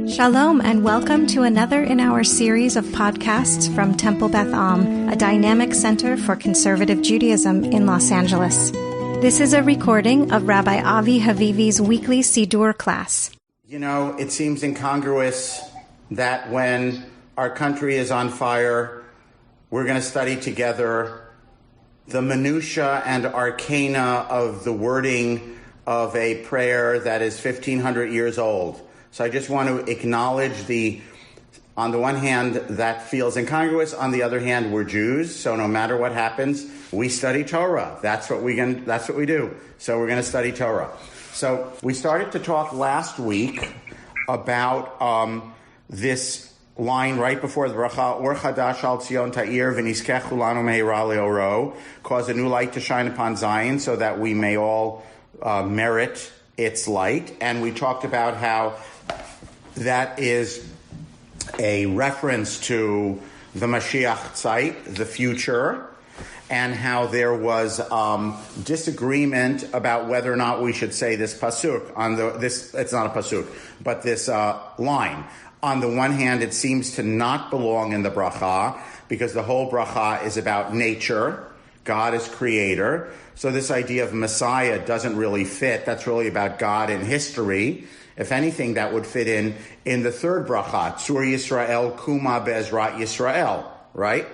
Shalom and welcome to another in our series of podcasts from Temple Beth Am, a dynamic center for conservative Judaism in Los Angeles. This is a recording of Rabbi Avi Havivi's weekly Siddur class. You know, it seems incongruous that when our country is on fire, we're going to study together the minutiae and arcana of the wording of a prayer that is 1,500 years old. So I just want to acknowledge on the one hand, that feels incongruous. On the other hand, we're Jews, so no matter what happens, we study Torah. That's what we do. So we're going to study Torah. So we started to talk last week about this line right before the bracha, Or Chadash al Tzion Ta'ir v'nizkech kulanu me'ira le'oro, cause a new light to shine upon Zion so that we may all merit its light. And we talked about how that is a reference to the Mashiach Tzeit, the future, and how there was disagreement about whether or not we should say this pasuk it's not a pasuk, but this line. On the one hand, it seems to not belong in the bracha because the whole bracha is about nature. God is creator. So this idea of Messiah doesn't really fit. That's really about God and history. If anything, that would fit in the third bracha, Tzur Yisrael Kuma Be'ezrat Yisrael, right?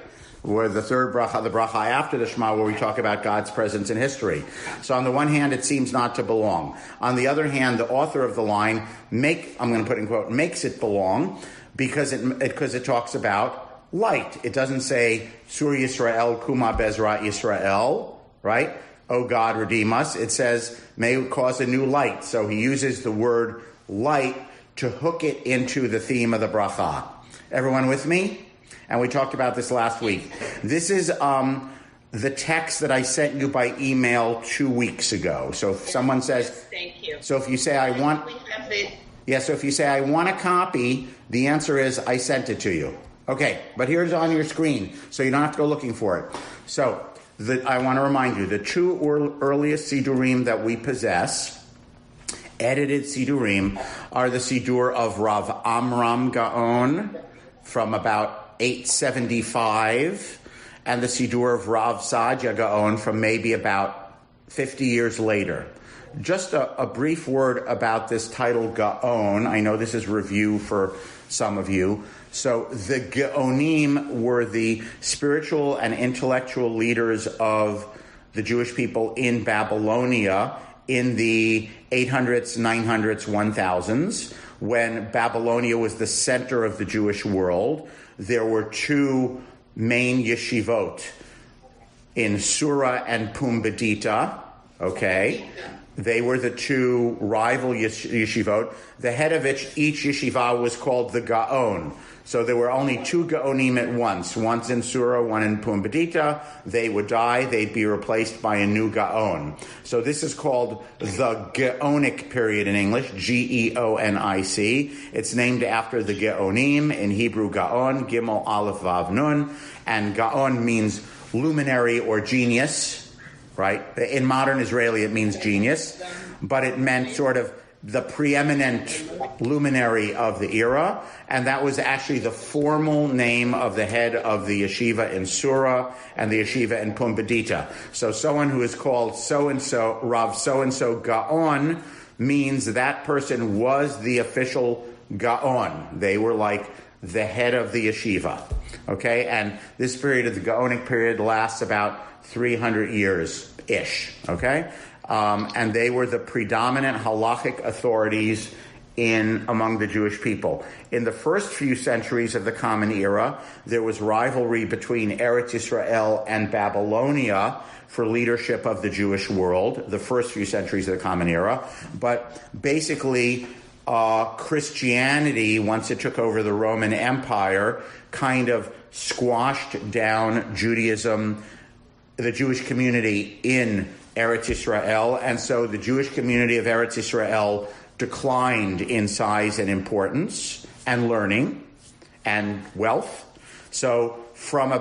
Where the third bracha, the bracha after the Shema, where we talk about God's presence in history. So on the one hand, it seems not to belong. On the other hand, the author of the line, I'm going to put in quote, makes it belong because it talks about light. It doesn't say Tzur Yisrael Kuma Be'ezrat Yisrael, right? Oh God, redeem us. It says, may cause a new light. So he uses the word light to hook it into the theme of the bracha. Everyone with me? And we talked about this last week. This is the text that I sent you by email 2 weeks ago. So if someone says, yes, thank you. So if you say I want, so if you say I want a copy, the answer is I sent it to you. Okay, but here's on your screen, so you don't have to go looking for it. So I want to remind you, the two earliest Siddurim that we possess, edited Siddurim, are the Siddur of Rav Amram Gaon from about 875, and the Siddur of Rav Sadia Gaon from maybe about 50 years later. Just a brief word about this title Gaon. I know this is review for some of you. So the Gaonim were the spiritual and intellectual leaders of the Jewish people in Babylonia in the 800s, 900s, 1000s, when Babylonia was the center of the Jewish world. There were two main yeshivot in Sura and Pumbedita, okay? They were the two rival yeshivot, the head of each yeshiva was called the Gaon. So there were only two Gaonim at once in Sura, one in Pumbedita. They would die, they'd be replaced by a new Gaon. So this is called the Gaonic period in English, Geonic. It's named after the Gaonim, in Hebrew Gaon, Gimel Aleph Vav Nun, and Gaon means luminary or genius. Right? In modern Israeli, it means genius, but it meant sort of the preeminent luminary of the era, and that was actually the formal name of the head of the yeshiva in Sura and the yeshiva in Pumbedita. So someone who is called so-and-so, Rav so-and-so Gaon, means that person was the official Gaon. They were like the head of the yeshiva. Okay? And this period of the Gaonic period lasts about 300 years-ish, okay? And they were the predominant halachic authorities among the Jewish people. In the first few centuries of the Common Era, there was rivalry between Eretz Yisrael and Babylonia for leadership of the Jewish world, the first few centuries of the Common Era. But basically, Christianity, once it took over the Roman Empire, kind of squashed down Judaism, the Jewish community in Eretz Yisrael, and so the Jewish community of Eretz Yisrael declined in size and importance and learning and wealth. So from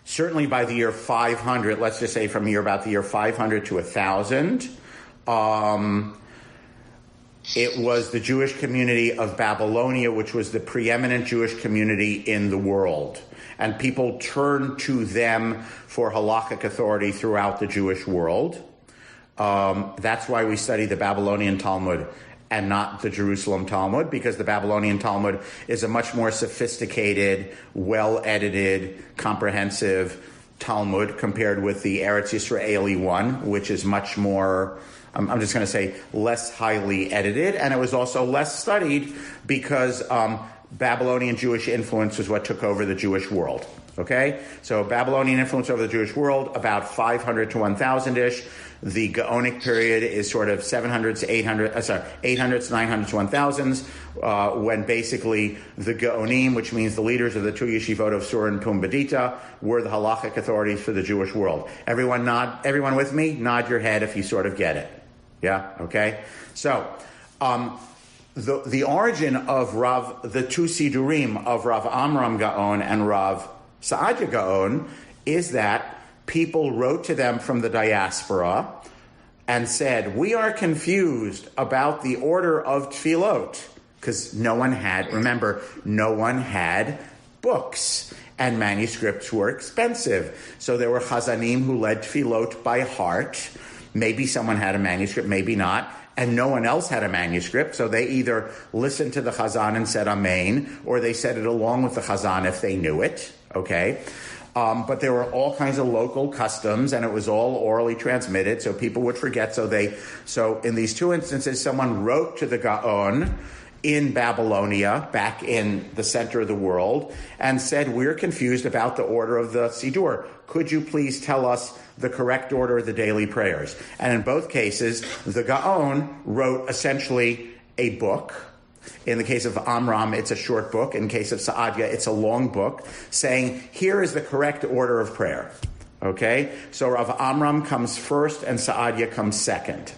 certainly by the year 500, let's just say from about the year 500 to 1000, it was the Jewish community of Babylonia, which was the preeminent Jewish community in the world. And people turned to them for halakhic authority throughout the Jewish world. That's why we study the Babylonian Talmud and not the Jerusalem Talmud, because the Babylonian Talmud is a much more sophisticated, well-edited, comprehensive Talmud compared with the Eretz Yisraeli one, which is much more, I'm just going to say, less highly edited. And it was also less studied because Babylonian Jewish influence was what took over the Jewish world. Okay? So Babylonian influence over the Jewish world, about 500 to 1000-ish. The Gaonic period is sort of 800s to 900s to 1000s, when basically the Gaonim, which means the leaders of the two yeshivot of Sur and Pumbedita, were the halachic authorities for the Jewish world. Everyone with me? Nod your head if you sort of get it. Yeah? Okay? So, the origin of the two Siddurim of Rav Amram Gaon and Rav Saadia Gaon is that people wrote to them from the diaspora and said, we are confused about the order of tefillot, because no one had books, and manuscripts were expensive. So there were chazanim who led tefillot by heart. Maybe someone had a manuscript, maybe not, and no one else had a manuscript, so they either listened to the chazan and said amen, or they said it along with the chazan if they knew it, okay? But there were all kinds of local customs, and it was all orally transmitted, so people would forget. So in these two instances, someone wrote to the Gaon in Babylonia, back in the center of the world, and said, we're confused about the order of the Siddur. Could you please tell us the correct order of the daily prayers? And in both cases, the Gaon wrote essentially a book. In the case of Amram, it's a short book. In the case of Saadia, it's a long book, saying, here is the correct order of prayer. Okay? So Rav Amram comes first and Saadia comes second.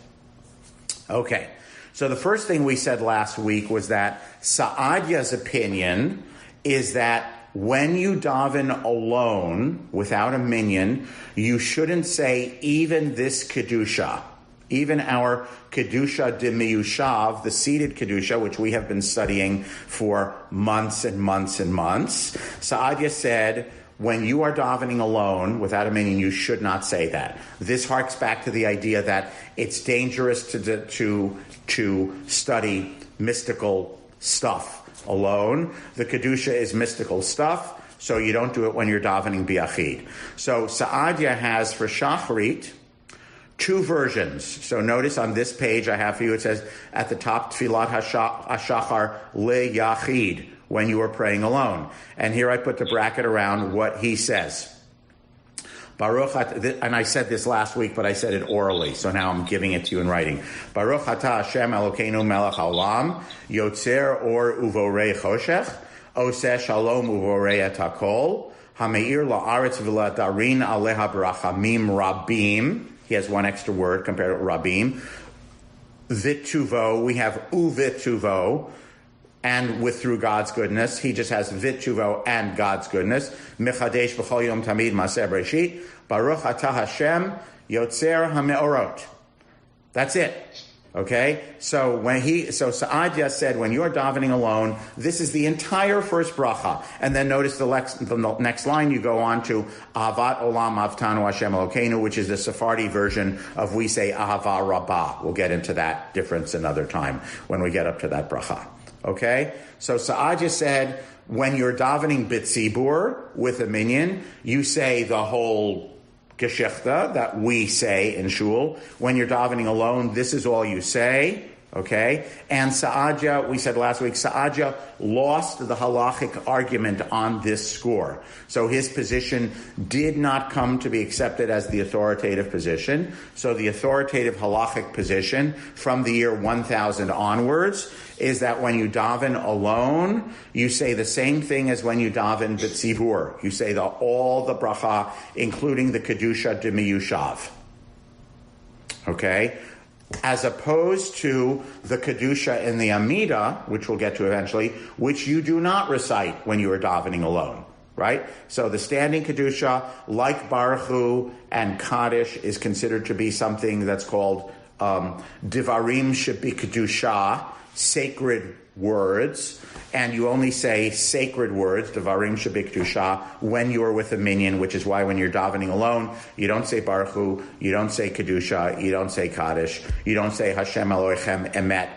Okay. So the first thing we said last week was that Saadia's opinion is that when you daven alone, without a minyan, you shouldn't say even this Kedusha. Even our Kedusha de Miyushav, the seated Kedusha, which we have been studying for months and months and months, Saadia said, when you are davening alone, without a minyan, you should not say that. This harks back to the idea that it's dangerous to study mystical stuff alone. The Kedusha is mystical stuff, so you don't do it when you're davening biachid. So Saadia has for Shacharit two versions. So notice on this page I have for you, it says at the top, Tfilat HaShachar LeYachid, when you are praying alone. And here I put the bracket around what he says. Baruch, and I said this last week, but I said it orally, so now I'm giving it to you in writing. Baruch atah Hashem Elokeinu melech haolam, Yotzer or uvorei choshech, oseh shalom uvorei et hakol, hameir la'aretz v'ladarin aleha barachamim rabim. He has one extra word compared to rabim. Vituvo, we have uvituvo, and with through God's goodness. He just has vituvo and God's goodness. Mechadesh b'chol yom tamid maseh breshit. Baruch atah Hashem yotzer hameorot. That's it. Okay? So Saadia said, when you're davening alone, this is the entire first bracha. And then notice the next line, you go on to Ahavat Olam Avtanu Hashem Elokeinu, which is the Sephardi version of we say Ahava Rabbah. We'll get into that difference another time when we get up to that bracha. Okay? So Saadia said, when you're davening bitzibur with a minyan, you say the whole Geschichte that we say in shul. When you're davening alone, this is all you say, okay? And Saadia, we said last week, Saadia lost the halachic argument on this score. So his position did not come to be accepted as the authoritative position. So the authoritative halachic position from the year 1000 onwards is that when you daven alone, you say the same thing as when you daven b'tzibur. You say all the bracha, including the Kedusha de Miyushav. Okay? As opposed to the Kedusha in the Amida, which we'll get to eventually, which you do not recite when you are davening alone. Right? So the standing Kedusha, like Baruch Hu and Kaddish, is considered to be something that's called Divarim should be kedusha, sacred words, and you only say sacred words, Devarim should be kedusha, when you are with a minyan, which is why when you're davening alone, you don't say Baruch Hu, you don't say kedusha, you don't say Kaddish, you don't say Hashem Elohechem Emet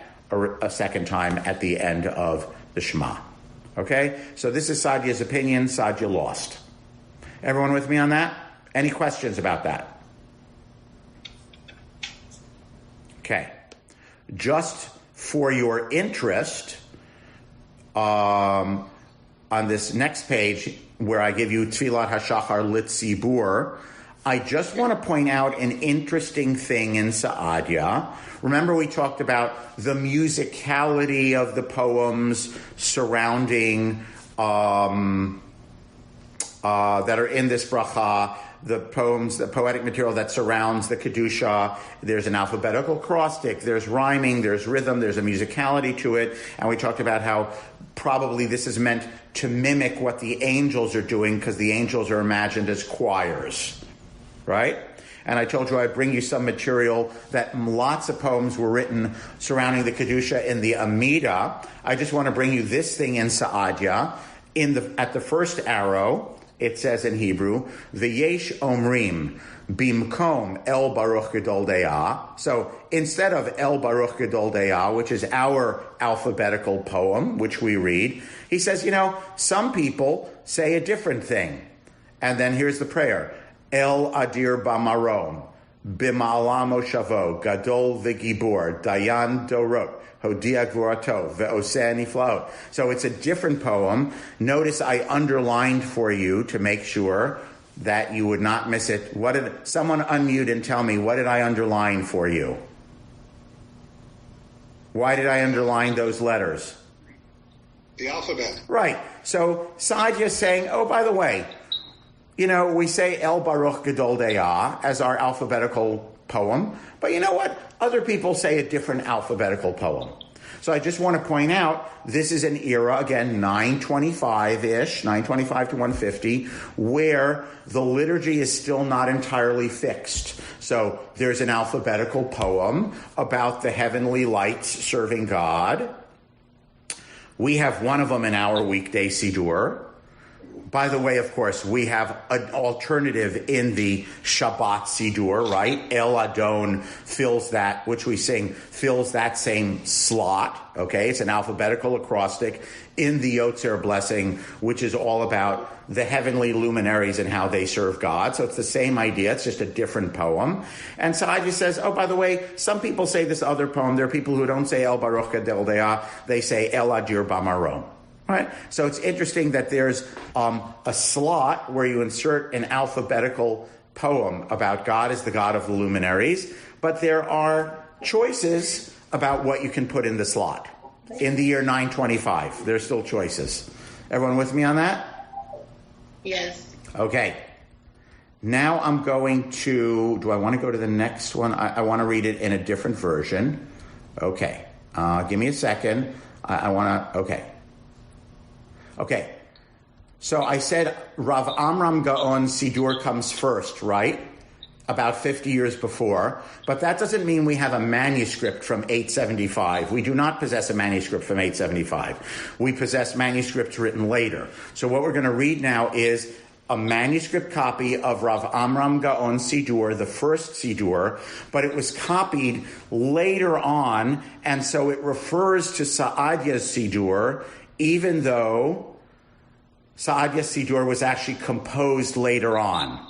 a second time at the end of the Shema. Okay? So this is Sadia's opinion. Sadia lost. Everyone with me on that? Any questions about that? Okay. Just for your interest, on this next page where I give you Tfilat HaShachar Litzibur, I just want to point out an interesting thing in Sa'adia. Remember we talked about the musicality of the poems surrounding that are in this bracha, the poems, the poetic material that surrounds the Kedusha. There's an alphabetical acrostic, there's rhyming, there's rhythm, there's a musicality to it. And we talked about how probably this is meant to mimic what the angels are doing because the angels are imagined as choirs, right? And I told you I'd bring you some material that lots of poems were written surrounding the Kedusha in the Amida. I just want to bring you this thing in Sa'adia. At the first arrow, it says in Hebrew, V'yesh omrim bimkom El Baruch Gedol De'ah. So instead of El Baruch Gedol De'ah, which is our alphabetical poem, which we read, he says, some people say a different thing. And then here's the prayer. El Adir Bamarom, Bima'ala Moshavo, Gadol V'gibor, Dayan Dorot, Hodia Gvurato, Ve'oseh Niflaot. So it's a different poem. Notice I underlined for you to make sure that you would not miss it. Someone unmute and tell me, what did I underline for you? Why did I underline those letters? The alphabet. Right. So Saadia is saying, oh, by the way, we say El Baruch Gedol De'ah as our alphabetical poem, but you know what? Other people say a different alphabetical poem. So I just want to point out, this is an era, again, 925-ish, 925 to 150, where the liturgy is still not entirely fixed. So there's an alphabetical poem about the heavenly lights serving God. We have one of them in our weekday Siddur. By the way, of course, we have an alternative in the Shabbat Siddur, right? El Adon fills that, which we sing, fills that same slot, okay? It's an alphabetical acrostic in the Yotzer blessing, which is all about the heavenly luminaries and how they serve God. So it's the same idea. It's just a different poem. And Saadia says, oh, by the way, some people say this other poem. There are people who don't say El Baruch Gedol De'ah. They say El Adir Bamarom. Right? So it's interesting that there's a slot where you insert an alphabetical poem about God as the God of the luminaries, but there are choices about what you can put in the slot. In the year 925, there's still choices. Everyone with me on that? Yes. Okay. Now I'm going to, do I want to go to the next one? I want to read it in a different version. Okay. Give me a second. I want to, okay. Okay, so I said Rav Amram Gaon Siddur comes first, right? About 50 years before. But that doesn't mean we have a manuscript from 875. We do not possess a manuscript from 875. We possess manuscripts written later. So what we're going to read now is a manuscript copy of Rav Amram Gaon Siddur, the first Siddur, but it was copied later on, and so it refers to Saadia's Siddur, even though Saadia's Siddur was actually composed later on.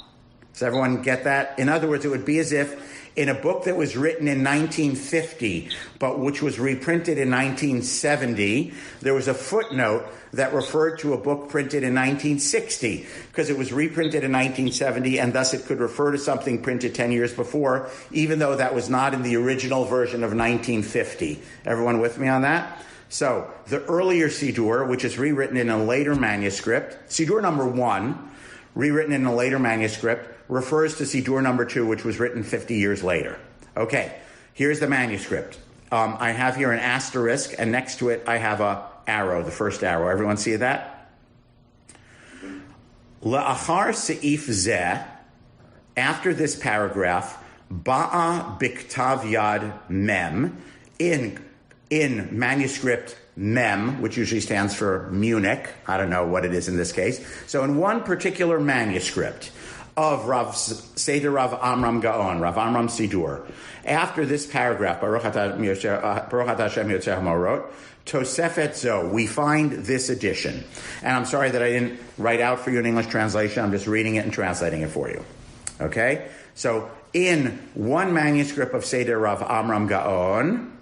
Does everyone get that? In other words, it would be as if in a book that was written in 1950, but which was reprinted in 1970, there was a footnote that referred to a book printed in 1960, because it was reprinted in 1970, and thus it could refer to something printed 10 years before, even though that was not in the original version of 1950. Everyone with me on that? So, the earlier Siddur, which is rewritten in a later manuscript, Siddur number 1, rewritten in a later manuscript, refers to Siddur number 2, which was written 50 years later. Okay, here's the manuscript. I have here an asterisk, and next to it I have a arrow, the first arrow. Everyone see that? La'achar se'if zeh, after this paragraph, Ba'a biktav yad mem, in manuscript mem, which usually stands for Munich. I don't know what it is in this case. So in one particular manuscript of Seder Rav Amram Gaon, Rav Amram Siddur, after this paragraph, Baruch Atah Hashem Yotzer Hamorot, Tosefet Zo, we find this addition. And I'm sorry that I didn't write out for you an English translation. I'm just reading it and translating it for you. Okay? So in one manuscript of Seder Rav Amram Gaon,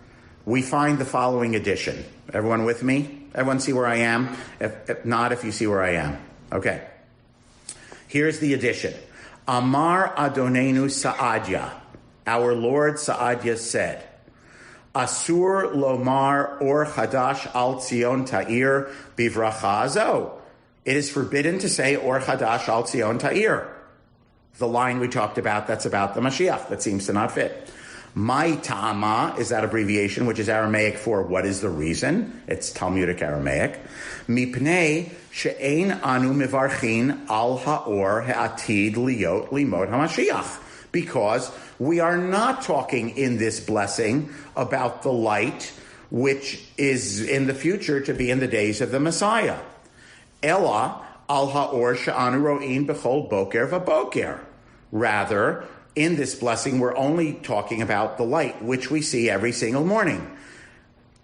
we find the following addition. Everyone with me? Everyone see where I am? If not, if you see where I am. Okay. Here's the addition. Amar Adonenu Sa'adya. Our Lord Sa'adya said, Asur lomar or chadash al Tzion ta'ir bivracha zo. It is forbidden to say or chadash al Tzion ta'ir. The line we talked about, that's about the Mashiach. That seems to not fit. Mai ta'ama is that abbreviation, which is Aramaic for what is the reason. It's Talmudic Aramaic. Mipnei she'ein anu mivarchin al ha'or ha'atid liot limod ha'mashiach. Because we are not talking in this blessing about the light which is in the future to be in the days of the Messiah. Ella al ha'or she'anu ro'in b'chol boker v'boker. Rather, in this blessing, we're only talking about the light which we see every single morning.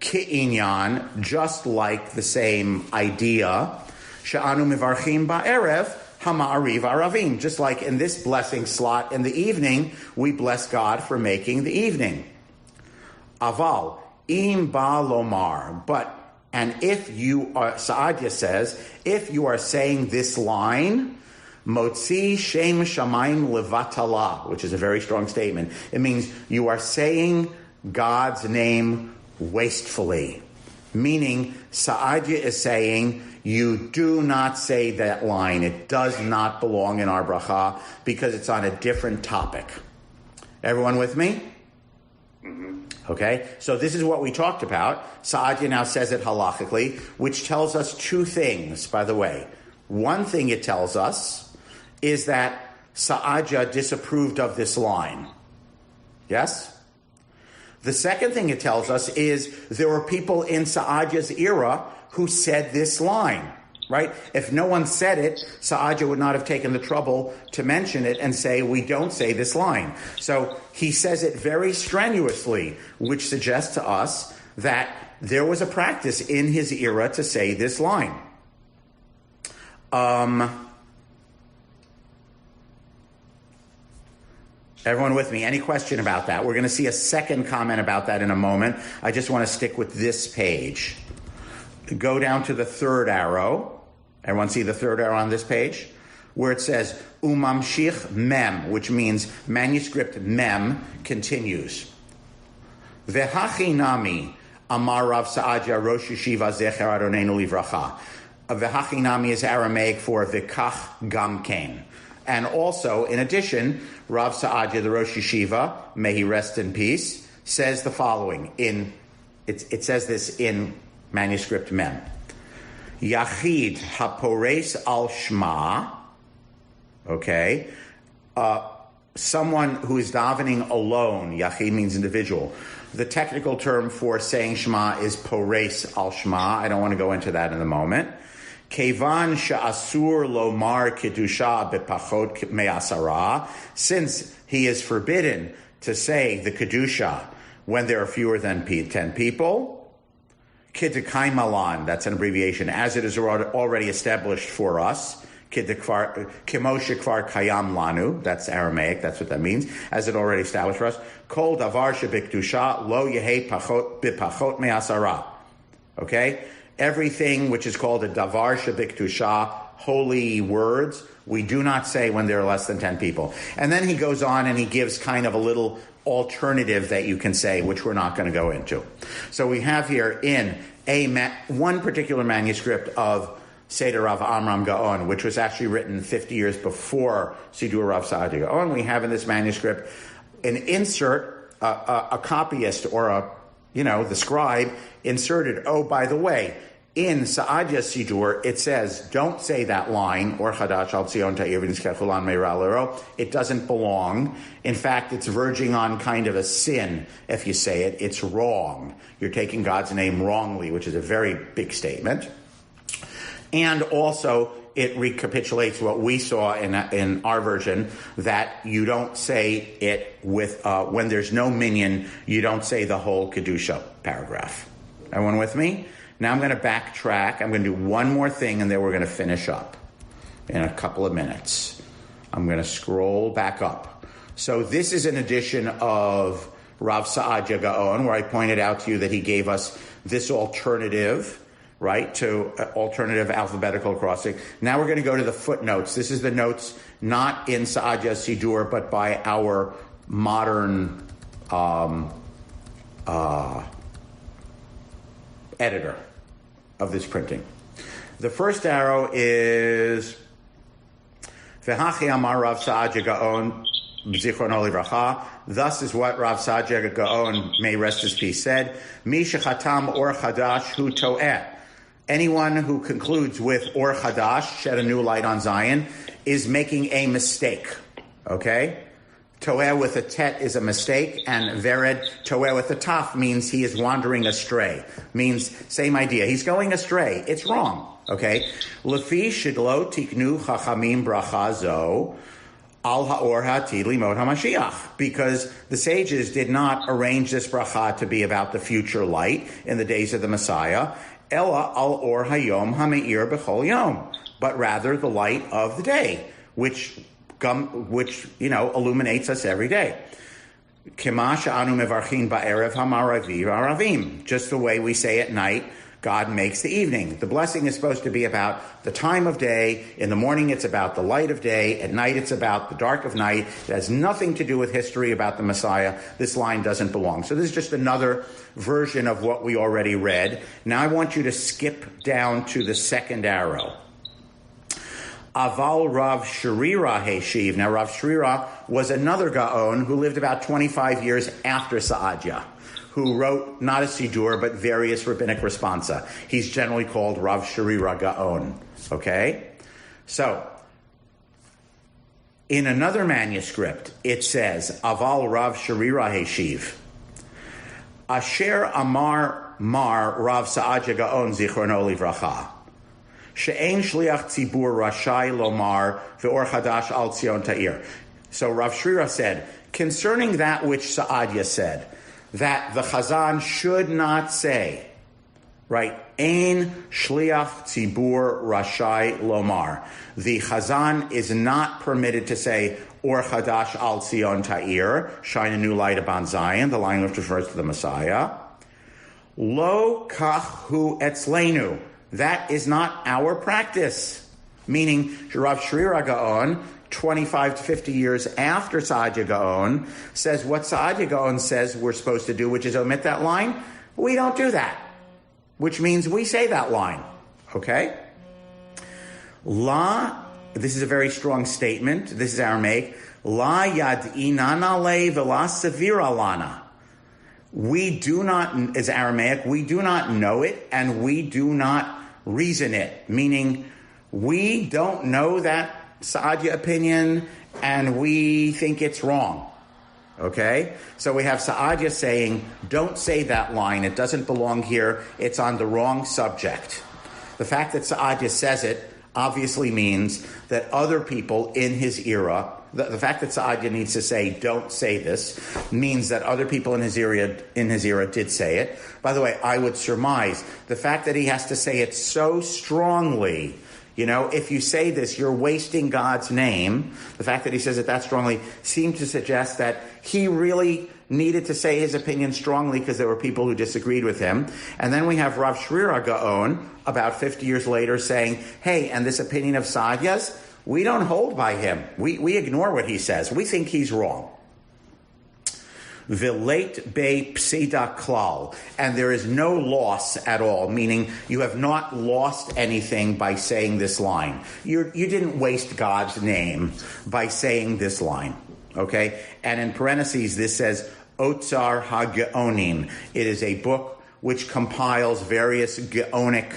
Ki'inyan, just like the same idea, she'anu mivarchim ba'erev, Hama'ariv Aravim. Just like in this blessing slot in the evening, we bless God for making the evening. Aval, im ba lomar. But, and if you are, Sa'adya says, if you are saying this line, Motzi Shem Shamayim Levatala, which is a very strong statement. It means you are saying God's name wastefully. Meaning, Sa'adya is saying, you do not say that line. It does not belong in our bracha because it's on a different topic. Everyone with me? Mm-hmm. Okay, so this is what we talked about. Sa'adya now says it halachically, which tells us two things, by the way. One thing it tells us is that Sa'adya disapproved of this line. Yes? The second thing it tells us is there were people in Sa'adya's era who said this line, right? If no one said it, Sa'adya would not have taken the trouble to mention it and say, we don't say this line. So he says it very strenuously, which suggests to us that there was a practice in his era to say this line. Everyone with me? Any question about that? We're going to see a second comment about that in a moment. I just want to stick with this page. Go down to the third arrow. Everyone see the third arrow on this page? Where it says, Umamshich mem, which means manuscript mem continues. Vehachinami amar Rav Sa'adya Rosh Yeshiva Zecher Adonenu Livracha. Vehachinami is Aramaic for Vikach Gamkein. And also, in addition, Rav Sa'adya, the Rosh Yeshiva, may he rest in peace, says the following. It says this in manuscript mem. Yachid hapores al shma. Okay. Someone who is davening alone. Yachid means individual. The technical term for saying shma is pores al shma. I don't want to go into that in a moment. Kevan sha'asur lomar kedusha bepachot me'asara. Since he is forbidden to say the kedusha when there are fewer than 10 people. Kiddekai malan, that's an abbreviation, as it is already established for us. Kimoshe kvar kayam lanu, that's Aramaic, that's what that means, as it already established for us. Kol davar shebikdusha lo yehe bipachot me'asara. Okay? Everything which is called a davar shebikdusha, holy words, we do not say when there are less than 10 people. And then he goes on and he gives kind of a little alternative that you can say, which we're not going to go into. So we have here in one particular manuscript of Seder Rav Amram Gaon, which was actually written 50 years before Siddur Rav Sa'adya Gaon. We have in this manuscript an insert, a copyist or the scribe inserted, oh, by the way, In Sa'adya Siddur, it says, don't say that line, or Chadash al Tzion ta'ir v'nizkechulan meira l'ro. It doesn't belong. In fact, it's verging on kind of a sin if you say it. It's wrong. You're taking God's name wrongly, which is a very big statement. And also, it recapitulates what we saw in our version, that you don't say it with, when there's no minyan, you don't say the whole Kedusha paragraph. Everyone with me? Now I'm going to backtrack. I'm going to do one more thing, and then we're going to finish up in a couple of minutes. I'm going to scroll back up. So this is an edition of Rav Sa'adya Gaon, where I pointed out to you that he gave us this alternative, right, to alternative alphabetical crossing. Now we're going to go to the footnotes. This is the notes not in Sa'adya Siddur, but by our modern editor of this printing. The first arrow is V'hachi amar Rav Sa'adya Gaon Zichrono livracha. Thus is what Rav Sa'adya Gaon, may rest his peace, said, Mi shechatam or chadash hu to'eh. Anyone who concludes with or chadash, shed a new light on Zion, is making a mistake. Okay? To'eh with a tet is a mistake, and vered, to'eh with a taf, means he is wandering astray. Means, same idea. He's going astray. It's wrong. Okay? Lefi shidlo tiknu chachamim bracha zo al ha'or ha'atid limod ha'mashiach. Because the sages did not arrange this bracha to be about the future light in the days of the Messiah, ella al or hayom ha'me'ir b'chol yom, but rather the light of the day, which illuminates us every day. Just the way we say at night, God makes the evening. The blessing is supposed to be about the time of day. In the morning, it's about the light of day. At night, it's about the dark of night. It has nothing to do with history about the Messiah. This line doesn't belong. So this is just another version of what we already read. Now I want you to skip down to the second arrow. Aval Rav Shrira Heshiv. Now, Rav Shrira was another Gaon who lived about 25 years after Sa'adya, who wrote not a Siddur, but various rabbinic responsa. He's generally called Rav Shrira Gaon. Okay? So, in another manuscript, it says, Aval Rav Shrira Heshiv. Asher Amar Mar Rav Sa'adya Gaon Zichrono Livracha. She'ein shliach tzibur rashai lomar ve'or chadash al tzion ta'ir. So Rav Shrira said, concerning that which Sa'adya said, that the Chazan should not say, right, ein shliach tzibur rashai lomar. The Chazan is not permitted to say, or chadash al tzion ta'ir, shine a new light upon Zion, the line which refers to the Messiah. Lo kach hu etzlenu. That is not our practice. Meaning, Rav Shrira Gaon, 25 to 50 years after Sa'adya Gaon, says what Sa'adya Gaon says we're supposed to do, which is omit that line. We don't do that. Which means we say that line. Okay? La, this is a very strong statement. This is Aramaic. La yad'inana le v'la sevira lana. We do not, is Aramaic, we do not know it, and we do not reason it, meaning we don't know that Sa'adya opinion and we think it's wrong. Okay? So we have Sa'adya saying, don't say that line, it doesn't belong here, it's on the wrong subject. The fact that Sa'adya says it obviously means that other people in his era, the fact that Sa'adya needs to say, don't say this, means that other people in his era did say it. By the way, I would surmise the fact that he has to say it so strongly, if you say this, you're wasting God's name. The fact that he says it that strongly seems to suggest that he really needed to say his opinion strongly because there were people who disagreed with him. And then we have Rav Shrira Gaon, about 50 years later, saying, hey, and this opinion of Sa'adya's, we don't hold by him. We ignore what he says. We think he's wrong. V'leit be psida klal, and there is no loss at all, meaning you have not lost anything by saying this line. You didn't waste God's name by saying this line, okay? And in parentheses, this says, Yotzer HaGeonim. It is a book which compiles various Geonic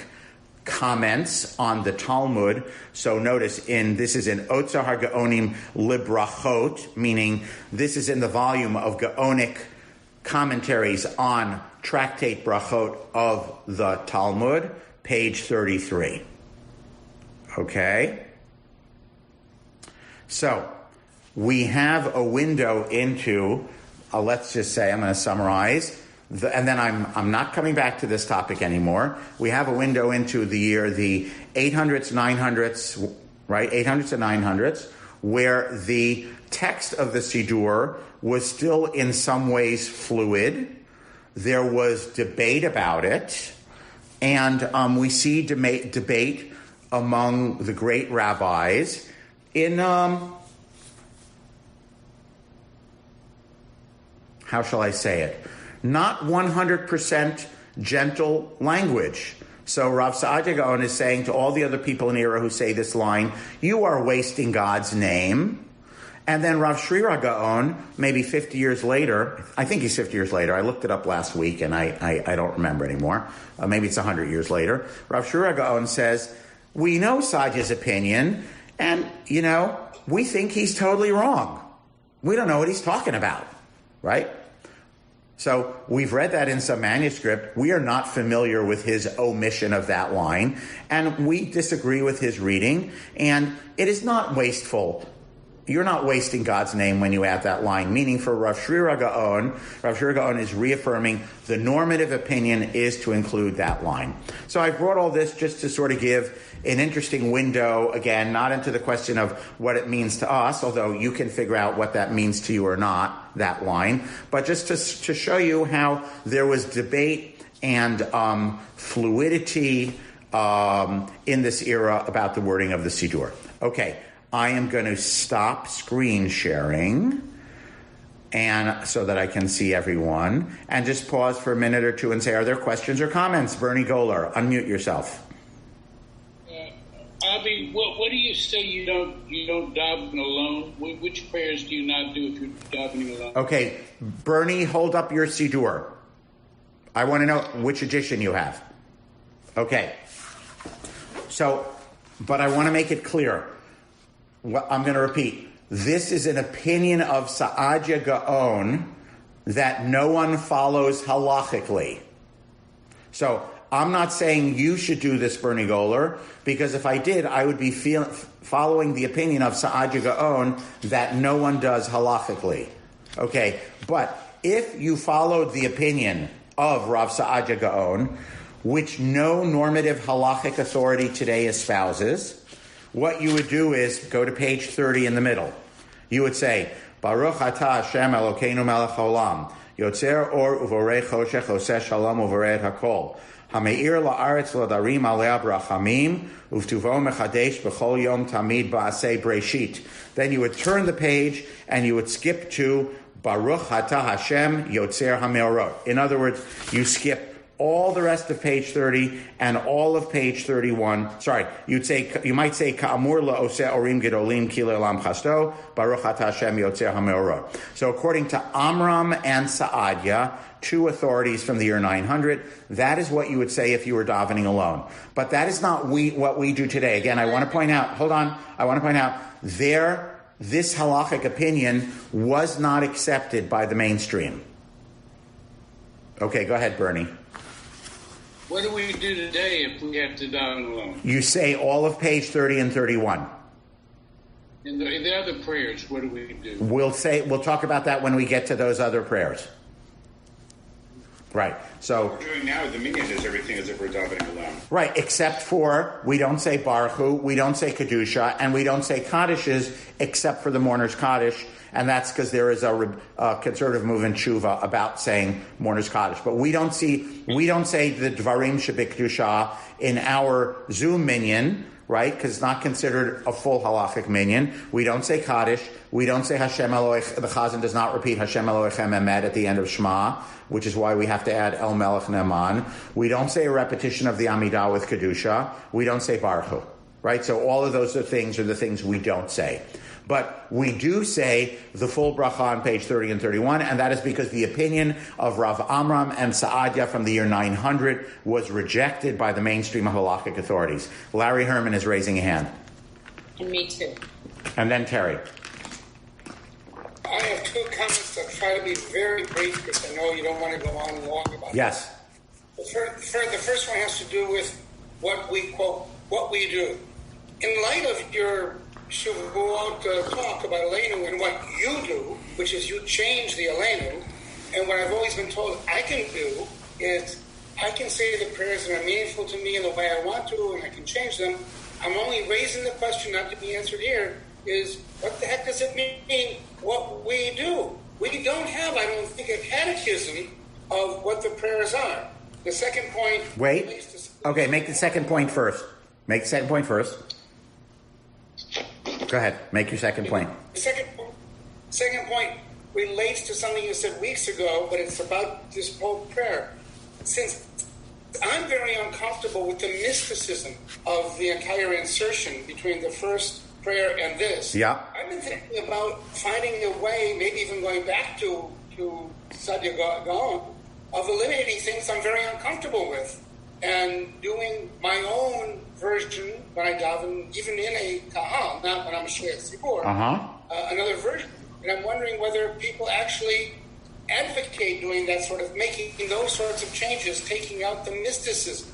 comments on the Talmud. So notice this is in Yotzer HaGaonim Librachot, meaning this is in the volume of Gaonic commentaries on Tractate Brachot of the Talmud, page 33. Okay? So, we have a window into, let's just say, I'm going to summarize, and then I'm not coming back to this topic anymore. We have a window into the 800s, 900s, right? 800s and 900s, where the text of the Siddur was still in some ways fluid. There was debate about it, and we see debate among the great rabbis in, how shall I say it? Not 100% gentle language. So Rav Saadia Gaon is saying to all the other people in the era who say this line, you are wasting God's name. And then Rav Shrira Gaon, maybe 50 years later, I think he's 50 years later, I looked it up last week and I don't remember anymore, maybe it's 100 years later, Rav Shrira Gaon says, we know Saadia's opinion, and, we think he's totally wrong. We don't know what he's talking about, right? So we've read that in some manuscript. We are not familiar with his omission of that line, and we disagree with his reading, and it is not wasteful. You're not wasting God's name when you add that line, meaning for Rav Shrira Gaon is reaffirming the normative opinion is to include that line. So I brought all this just to sort of give an interesting window, again, not into the question of what it means to us, although you can figure out what that means to you or not, that line, but just to show you how there was debate and fluidity in this era about the wording of the Siddur. Okay. I am going to stop screen sharing and so that I can see everyone, and just pause for a minute or two and say, are there questions or comments? Bernie Goler, unmute yourself. Avi, what do you say you don't daven alone? Which prayers do you not do if you're davening alone? Okay, Bernie, hold up your Siddur. I want to know which edition you have. Okay. So, but I want to make it clear. I'm going to repeat. This is an opinion of Saadia Gaon that no one follows halachically. So I'm not saying you should do this, Bernie Goler, because if I did, I would be following the opinion of Saadia Gaon that no one does halachically. Okay, but if you followed the opinion of Rav Saadia Gaon, which no normative halachic authority today espouses, what you would do is go to page 30 in the middle. You would say, Baruch atah Hashem Elokeinu melech haolam, Yotzer or uvorei choshech oseh shalom uvorei hakol, hameir la'aretz l'darim alei brachamim, uvtuvo mechadesh b'chol yom tamid ba'asei breshit. Then you would turn the page and you would skip to Baruch atah Hashem Yotzer hameorot. In other words, you skip all the rest of page 30 and all of page 31. Sorry, you might say Ka'amur la'oseh orim gedolim ki le'olam chasto Baruch atah Hashem Yotzer hameorot. So according to Amram and Saadia, two authorities from the year 900, that is what you would say if you were davening alone. But that is not what we do today. Again, I want to point out, this halachic opinion was not accepted by the mainstream. Okay, go ahead, Bernie. What do we do today if we have to daven alone? You say all of page 30 and 31. And the other prayers, what do we do? We'll talk about that when we get to those other prayers. Right. So what we're doing now, the minyan is everything as if we're davening alone. Right, except for we don't say Baruch Hu, we don't say Kedusha, and we don't say Kaddishes except for the mourner's Kaddish, and that's because there is a conservative movement tshuva about saying mourner's Kaddish. But we don't say the Dvarim Shebikdusha in our Zoom minyan, right? Because it's not considered a full halachic minyan. We don't say Kaddish. We don't say Hashem Elohech. The Chazan does not repeat Hashem Elohechem Emed at the end of Shema, which is why we have to add El Melech Ne'eman. We don't say a repetition of the Amidah with Kedusha. We don't say Baruch Hu, right? So all of those are the things we don't say. But we do say the full bracha on page 30 and 31, and that is because the opinion of Rav Amram and Saadia from the year 900 was rejected by the mainstream halakhic authorities. Larry Herman is raising a hand. And me too. And then Terry. I have two comments that try to be very brief because I know you don't want to go on long about Yes. The first one has to do with what we quote, what we do. In light of your Shavuot talk about Aleinu and what you do, which is you change the Aleinu, and what I've always been told I can do is I can say the prayers that are meaningful to me in the way I want to, and I can change them. I'm only raising the question, not to be answered here, is what the heck does it mean, what we do? We don't have, I don't think, a catechism of what the prayers are. The second point... Wait. Okay, make the second point first. Make the second point first. Go ahead. Make your second point. The second point relates to something you said weeks ago, but it's about this whole prayer. Since I'm very uncomfortable with the mysticism of the entire insertion between the first prayer and this. Yeah. I've been thinking about finding a way, maybe even going back to Sadia Gaon, of eliminating things I'm very uncomfortable with and doing my own version when I daven, even in a kahal, not when I'm a shliach tzibur, another version. And I'm wondering whether people actually advocate doing that sort of, making those sorts of changes, taking out the mysticism.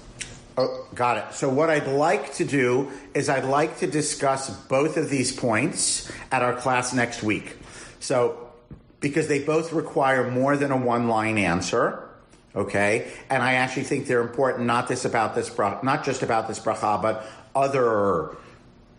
Oh, got it. So what I'd like to do is I'd like to discuss both of these points at our class next week. So, because they both require more than a one-line answer, okay? And I actually think they're important, not just about this bracha, but other...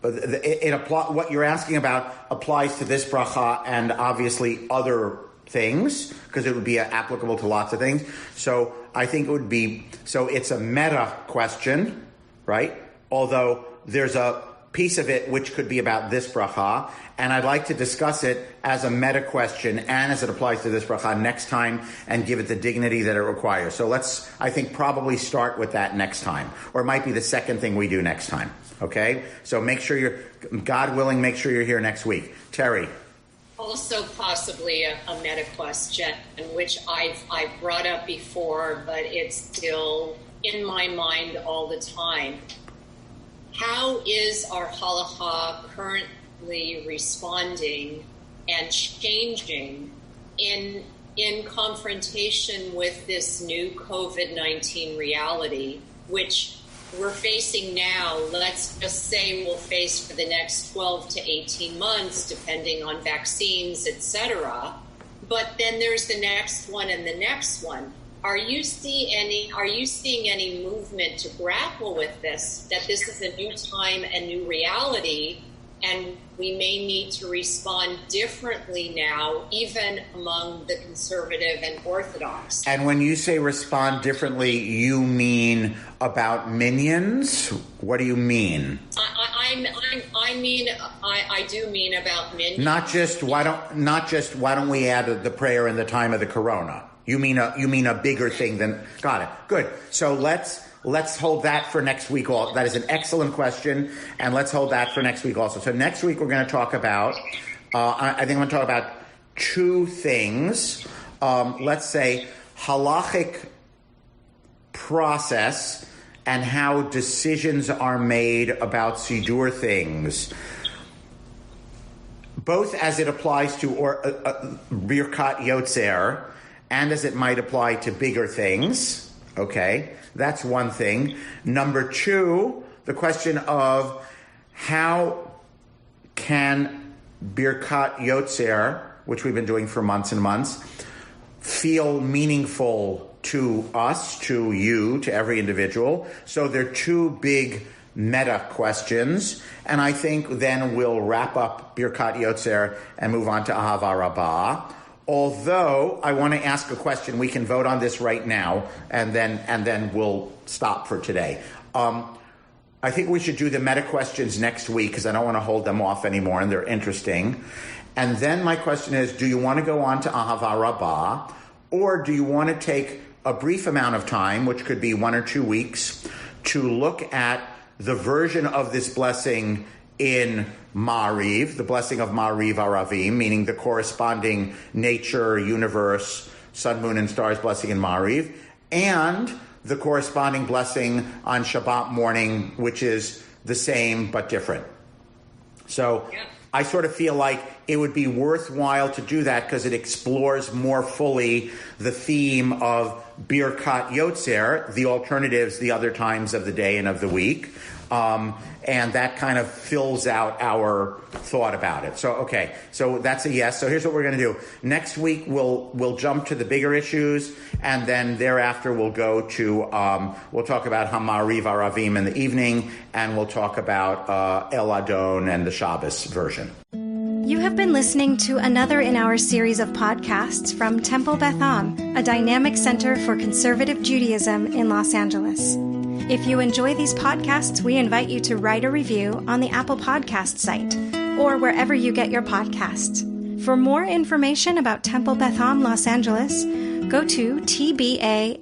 what you're asking about applies to this bracha and obviously other things, because it would be applicable to lots of things. So I think it would be, so it's a meta question, right? Although there's a piece of it which could be about this bracha, and I'd like to discuss it as a meta question and as it applies to this bracha next time and give it the dignity that it requires. So let's, I think, probably start with that next time. Or it might be the second thing we do next time, okay? So make sure you're, God willing, make sure you're here next week. Terry. Also possibly a meta question, which I've brought up before, but it's still in my mind all the time. How is our halacha currently responding and changing in confrontation with this new COVID-19 reality, which we're facing now? Let's just say we'll face for the next 12 to 18 months, depending on vaccines, etc. But then there's the next one and the next one. Are you seeing any movement to grapple with this, that this is a new time and new reality, and we may need to respond differently now, even among the conservative and Orthodox? And when you say respond differently, you mean about minions? What do you mean? I do mean about minions. Not just why don't we add the prayer in the time of the corona? You mean a bigger thing than... Got it. Good. So let's hold that for next week. That is an excellent question, and let's hold that for next week also. So next week we're going to talk about... I think I'm going to talk about two things. Let's say halachic process and how decisions are made about Siddur things, both as it applies to Birkat Yotzer and as it might apply to bigger things. Okay, that's one thing. Number two, the question of how can Birkat Yotzer, which we've been doing for months and months, feel meaningful to us, to you, to every individual. So they're two big meta questions. And I think then we'll wrap up Birkat Yotzer and move on to Ahava Rabbah. Although I want to ask a question, we can vote on this right now, and then we'll stop for today. I think we should do the meta questions next week because I don't want to hold them off anymore, and they're interesting. And then my question is, do you want to go on to Ahava Rabbah, or do you want to take a brief amount of time, which could be 1 or 2 weeks, to look at the version of this blessing in Ma'ariv, the blessing of Ma'ariv Aravim, meaning the corresponding nature, universe, sun, moon, and stars blessing in Ma'ariv, and the corresponding blessing on Shabbat morning, which is the same but different. So I sort of feel like it would be worthwhile to do that because it explores more fully the theme of Birkat Yotzer, the alternatives, the other times of the day and of the week. And that kind of fills out our thought about it. So, okay, so that's a yes. So here's what we're going to do. Next week, we'll jump to the bigger issues, and then thereafter we'll go to, we'll talk about Hamariv Aravim in the evening, and we'll talk about El Adon and the Shabbos version. You have been listening to another in our series of podcasts from Temple Beth Am, a dynamic center for conservative Judaism in Los Angeles. If you enjoy these podcasts, we invite you to write a review on the Apple Podcast site or wherever you get your podcasts. For more information about Temple Beth Am Los Angeles, go to tbala.org.